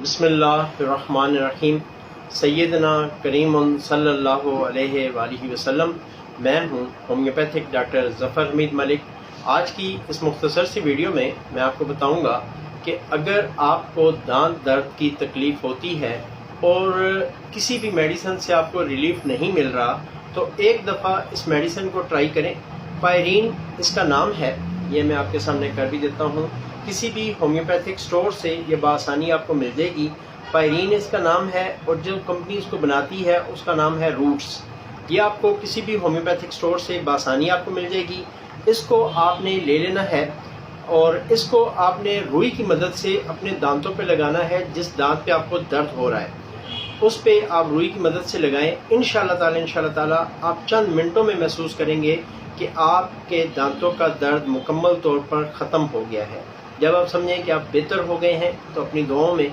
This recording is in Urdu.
بسم اللہ الرحمن الرحیم۔ سیدنا کریم صلی اللہ علیہ وآلہ وسلم۔ میں ہوں ہومیوپیتھک ڈاکٹر ظفر حمید ملک۔ آج کی اس مختصر سی ویڈیو میں آپ کو بتاؤں گا کہ اگر آپ کو دانت درد کی تکلیف ہوتی ہے اور کسی بھی میڈیسن سے آپ کو ریلیف نہیں مل رہا تو ایک دفعہ اس میڈیسن کو ٹرائی کریں۔ پائرین اس کا نام ہے، یہ میں آپ کے سامنے کر بھی دیتا ہوں۔ کسی بھی ہومیوپیتھک سٹور سے یہ بآسانی آپ کو مل جائے گی۔ پائرین اس کا نام ہے اور جو کمپنی اس کو بناتی ہے اس کا نام ہے روٹس۔ یہ آپ کو کسی بھی ہومیوپیتھک سٹور سے بآسانی آپ کو مل جائے گی۔ اس کو آپ نے لے لینا ہے اور اس کو آپ نے روئی کی مدد سے اپنے دانتوں پہ لگانا ہے۔ جس دانت پہ آپ کو درد ہو رہا ہے اس پہ آپ روئی کی مدد سے لگائیں۔ انشاءاللہ تعالی آپ چند منٹوں میں محسوس کریں گے کہ آپ کے دانتوں کا درد مکمل طور پر ختم ہو گیا ہے۔ جب آپ سمجھیں کہ آپ بہتر ہو گئے ہیں تو اپنی دعاؤں میں